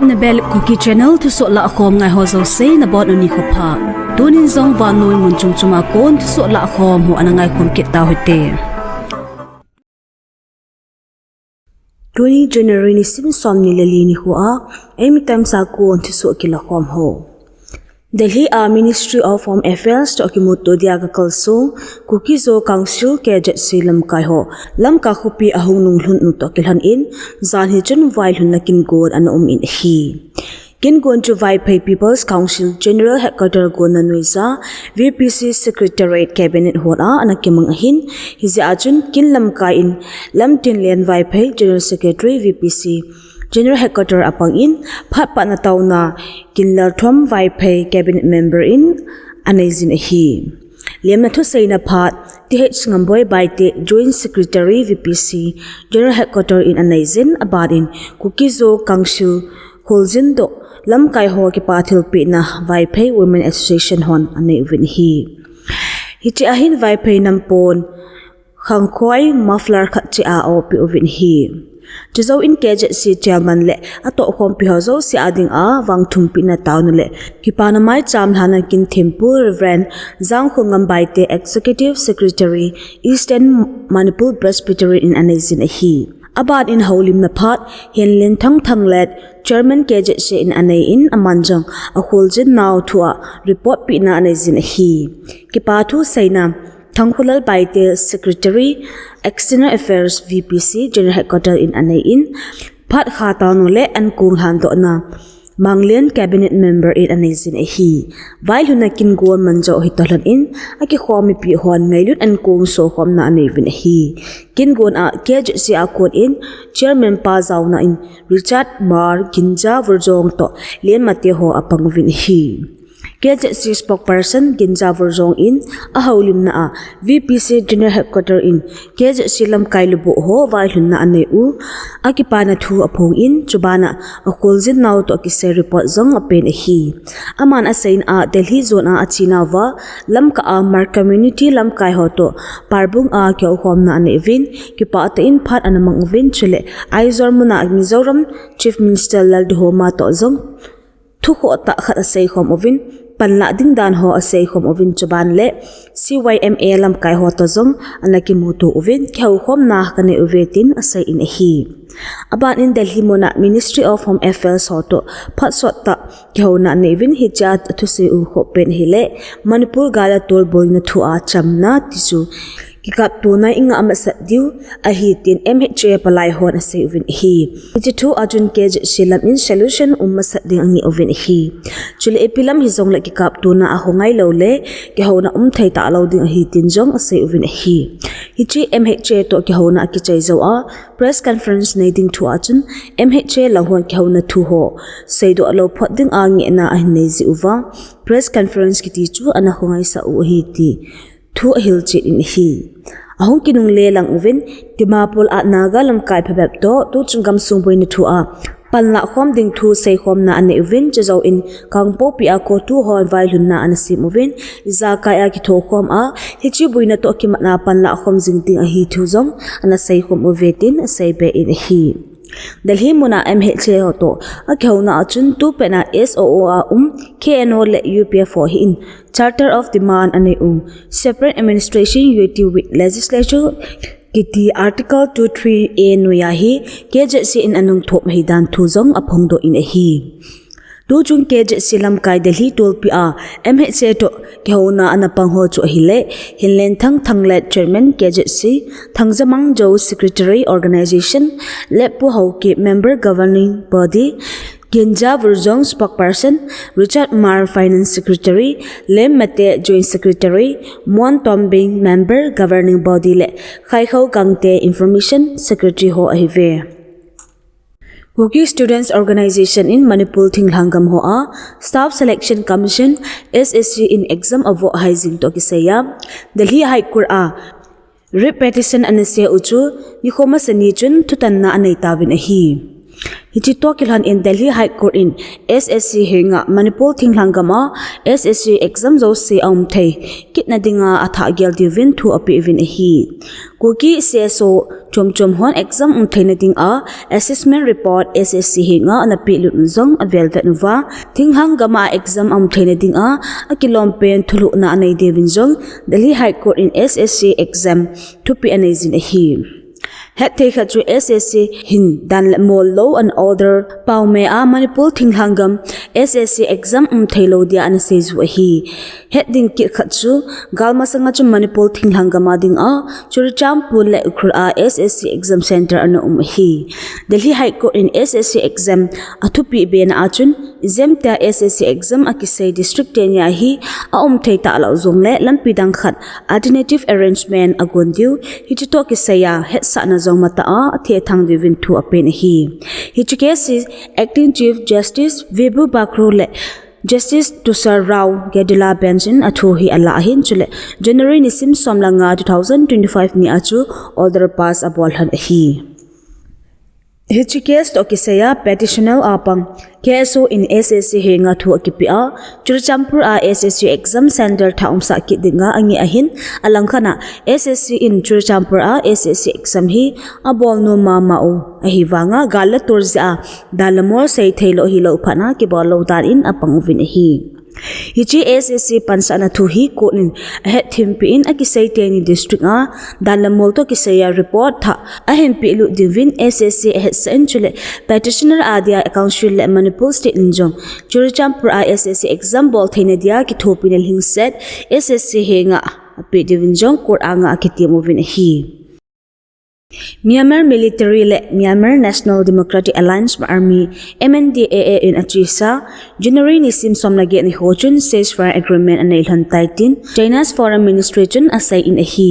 na BELAP cookie channel Thusoh Lahkhom ngai ho zo se na bon oni khopha tunin zong van noi mun chung chuma kon Thusoh Lahkhom hu anangai khom kit ta hote 20 January ni sim som ni lali ni hua emi time sa kon Thusoh ki Lahkhom ho Delhi Ministry of Home Affairs to Akimoto Diaga KSO Kuki-Zo Council KZC Lamkai ho Lamka khopia ahunung hlun nu to hilson'in zan hi chun vailhun na kin god an in hi kin gon to vai pay People's Council General Headquarter gon na nuisa VPC Secretariat Cabinet hona anakimang ahin hizi ajun kin Lamkai in lamtin len vai pay General Secretary VPC General Headquarter apang in phat pa na taw na kinlar thom vai pay cabinet member in anazin hi liam na thu sei na phat th ngamboi bai te joint secretary VPC General Headquarter in anazin abadin Kuki-Zo Council holzin do Lamkai ho ki pathil pi na vai pay Women Association hon anei win hi hichi ahin vai pay nampon khangkhoi muffler khat chi a o pi ovin hi Thusoh in KZC chairman le ato khom pi hozo si ading a wang thum pi na taw le kipana mai cham hana kin thempu Reverend Zang Khungam Baite Executive Secretary Eastern Manipur Presbytery in anazin hi abad in holim na phat henlin thang let Chairman KZC in anay in amanjang a kholjin naw thua report pi na anazin hi kipathu saina Thangkhulal Baite Secretary External Affairs VPC General Headquarter in anay in phat khata no le an kung han do na manglen cabinet member in anazin hi vailhun kin gon manjo hitolan in aki khomi pi hon ngailut an kung so khom na anei vin hi kin gon a KZC a code in chairman pa zaw na in Richard Mar Ginja Verjong to len mate ho apang vin hi KZC spokesperson Ginja Verjong in aholim na a VPC General Headquarter in KZC Lamkai lubu ho vailhun na anahiu akipana thu aphong in chubana akoljin naw to akise report zong apen hi aman asain a Delhi zone a achina wa Lamka a mar community Lamkai ho to parbung a kyo khom na anevin kipa ta in phat anamang vin chule aizor muna Mizoram Chief Minister Laldo ma to zong thu kho ta khat asai khom ovin panla ding dan ho asai khom ovin chuban le CYMA Lamkai ho to zong anaki mutu ovin khau khom na kane uvetin asai in hi aban in Delhi mona Ministry of Home Affairs ho to phat sot ta khau na nevin hi chat thu se u ho pen hi le Manipur gala Tolbol na thu a chamna tisu kikap tuna inga amasat diu ahitin MHA palai hon ase uvin hi ichitu ajun KZC in solution masat ding angi uvin hi chule epilam hi zong la kikap tuna a hongai lo le ki hona thai ta lo ding ahitin jong ase uvin hi hichi MHA to ki hona ki chai zo a press conference nei ding thu ajun MHA la hon ki hona thu ho seido alo phot ding angi na a nei zi uwa press conference ki ti chu ana hongai sa u hi ti thu hilchit in hi ahong kinung le lang uvin timapol a naga Lamkai phebap to chungam sungboi ni thu a panla khom ding thu sei khom na ane uvin chazo in kangpo pi a ko tu hon vailhun na anasim uvin iza kai a ki tho khom a hichi buina to ki na panla khom jing ting a hi thu zong ana sei khom uvetin sei be in hi Delhi muna MHA hoto akhauna achun tu pena SOO KNO le UPF ho in Charter of Demand anahiu separate administration unity with legislature kiti article 23A noya hi KZC in anung thop hidan thu zong aphong do in hi tu chung KZC Lamkai Delhi tolpi a MHA to khauna anapang ho chu hile hinlen thanglet chairman KZC thangjamang jo secretary organization lepu hauki member governing body Ginja Verjong spokesperson Richard Mar finance secretary Lem Mate joint secretary Mon Tombing member governing body le Khaikhau Gangte information secretary ho ahive Kuki Students Organization in Manipur Thinglangam ho a Staff Selection Commission SSC in exam avo haizing to kisaya Delhi High Court a Petition anase uchu yikhoma sani chun thutan na anai tawin hi Hichi to kilhan in Delhi High Court in SSC hinga Manipur thinglangama SSC exam zo se thei kitna dinga atha gel divin thu api evin hi kuki KSO chom hon exam theina ding a assessment report SSC hinga anapi lut zong avel nuwa thinglangama exam theina ding a akilom pen thulu na anei devin zong Delhi High Court in SSC exam thupi anei zin hi Hetna khatu SSC hin dan mol law and order paume a Manipur thinglangam SSC exam thailo dia an seju hi heading kit khatu galma sanga chu Manipur thinglangama ding a churicham pul le ukhur a SSC exam center an hi Delhi High Court in SSC exam athupi ben achun exam ta SSC exam akisai district tenya hi a thei ta lo zomle lampi dang khat alternative arrangement agondiu hitito kisaya het sa na zong mata a the thang divin thu apen hi case acting chief justice Vibu Bakro le Justice Thusoh Lahkhom Benjamin athu hi ala hin chule January nisim somlanga 2025 ni achu order pass abol han hi case to kisaya petitional apang KSO in SSC hinga thu akipia churchampur a SSC exam center thaum sa ki dinga angi ahin alangkhana SSC in churchampur a SSC exam hi abol no mama o ahiwanga gala turja dalamor sei thailo hi lo phana ki bolo dar in apang vin hi Hichi SSC pansana thu hi konin ahet thimpi in akisai teni district a dalamol to kisaya report tha ahem pi lu divin SSC ahet sen chule petitioner adia council le Manipur state injong churichampur a SSC exam bol theina dia ki thopinel hingset SSC henga api divin jong court anga akiti movin hi Myanmar military le Myanmar National Democratic Alliance Army MNDAA in Achisa January nisim somlage ni hochun ceasefire agreement anailhan taitin China's foreign administration asai in a hi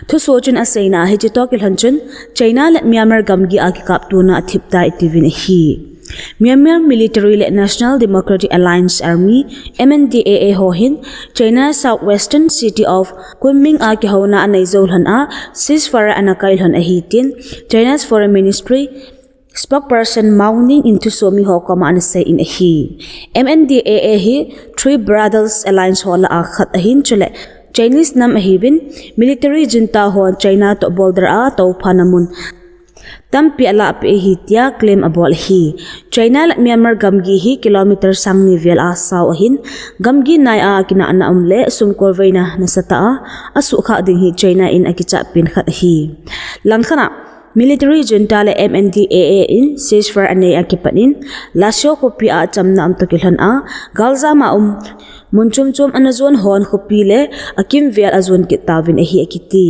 Thusoh chun asai na hi chitokil hanchun China le Myanmar gamgi akikap tu na athipta itivin hi Myanmar military le National Democratic Alliance Army MNDAA hohin China southwestern city of Kunming a ki hona anai zolhan a ceasefire anakailhan a hitin China's foreign ministry spokesperson Mauning in Thusoh Lahkhom an say in a hi MNDAA hi Three Brothers Alliance hola a khat ahin chule Chinese nam ahibin military junta hon China to border a to phanamun Tampi ala api hitia claim abol hi China la Myanmar gamgi hi kilometer sang nivel a saw hin gamgi nai a kina ana umle sumkor veina nasata asu kha ding hi China in akicha pin khat hi langkhana military junta le MNDAA in ceasefire ane akipanin lasyo khopia chamna am tokilhan a galza ma munchum anazon hon khopi le akim vel azon kitawin hi akiti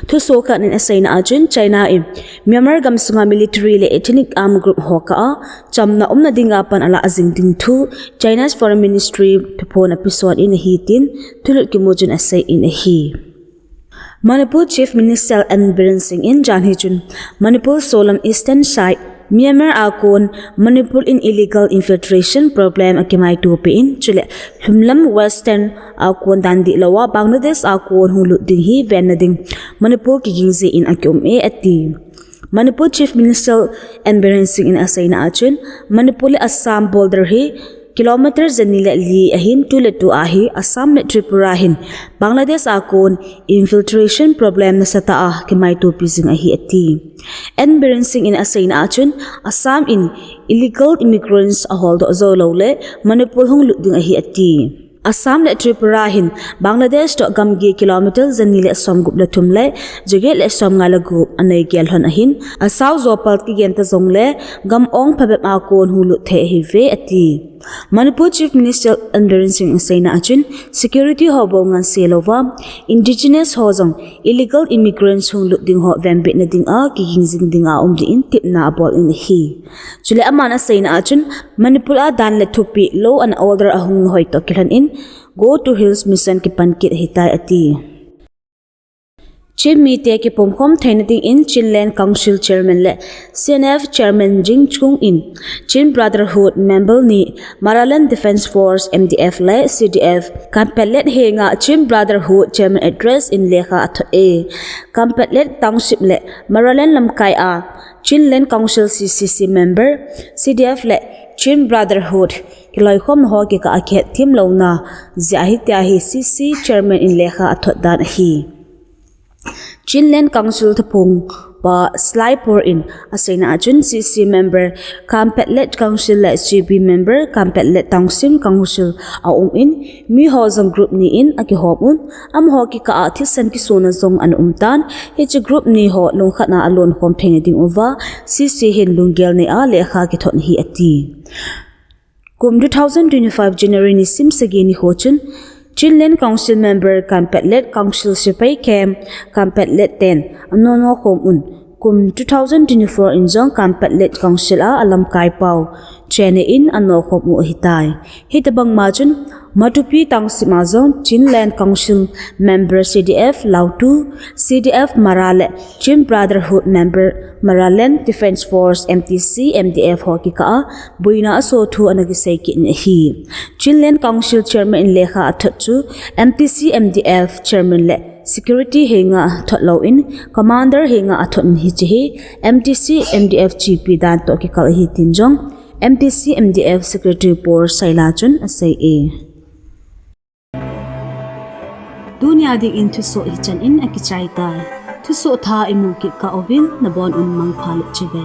Thusoh khan in asaina ajun China in Myanmar gamsunga military le ethnic armed group hoka chamna umna dinga pan ala azing ding thu China's foreign ministry thupon episode in hi tin thulut ki mojun asai in hi Manipur Chief Minister Biren Singh in Janhijun Manipur Solam Eastern side Myanmar akon Manipur in illegal infiltration problem akimai tupi in chule humlam western akon dandi lawa Bangladesh akon hulu ding hi venading Manipur ki gingzi in akyum e ati Manipur Chief Minister Biren Singh in asaina achun Manipur le Assam border hi kilometer zanila li ahin tuletu ahi Assam le Tripura hin Bangladesh akon infiltration problem na sata kimai tupi zing ahi ati Biren Singh in asaina achun Assam in illegal immigrants ahol do zo lo le Manipur hong luding ahi ati Assam le Tripura hin Bangladesh to gamgi kilometer zanile somgup le tumle jege le somngala gup anai gelhon ahin asaw zopal ki genta zongle gam ong phabep akon hulu the hi ve ati Manipur Chief Minister Biren Singh saina achun security hobongan selova indigenous hozong illegal immigrants hong luding ho vembe na ding a ki gingzing dinga umdi in tipna abol in hi chule amana saina achun Manipur a dan le thupi law and order ahung hoi to kilan in Go to Hills Mission ki pankit hitai ati Chin mi te ki pomkhom thainating in Chinland Council Chairman le CNF Chairman Jing-Chung-in Chin Brotherhood member ni Maralan Defense Force MDF le CDF Kampetlet henga Chin Brotherhood Chairman address in lekha athot e Kampetlet Township le Maralan Lamkai a Chinland Council CCC member CDF le Chin Brotherhood kiloi khom ho ki ka akhet thim lo na zahi tia hi CC Chairman in lekha athot dan hi Chinland Council thapung pa slide pour in asina achun CC member Kampetlet Council le CB member Kampetlet Township Council aum in mi ho zong group ni in aki homun am ho ki ka thisan ki sona zong an umtan hi group ni ho long khana alon khom theng ding over CC hin lunggel ne a lekha ki thon hi ati kum 2025 January ni sim sagi ni hochun Chinland Council member Kampetlet Council Sipai Camp Kampetlet 10 anono khomun kum 2024 injong Kampetlet Council a Lamkai pau chene in ano khomu hitai hitabang majun Matupi Township mazon Chinland Council member CDF Lautu CDF Marale Chin Brotherhood member Maralan Defense Force MTC MDF hoki ka buina so thu anagisai ki hi Chinland Council Chairman in lekha athachu MTC MDF Chairman le Security henga thotlo in Commander henga athon hi chi MTC MDF GP dan to ki kal hi tinjong MTC MDF Secretary por Sailachun asai e Dunia ding in Thusoh hichan in akichai tai Thusoh tha imu ki ka ovin na bon un mang phalit chibe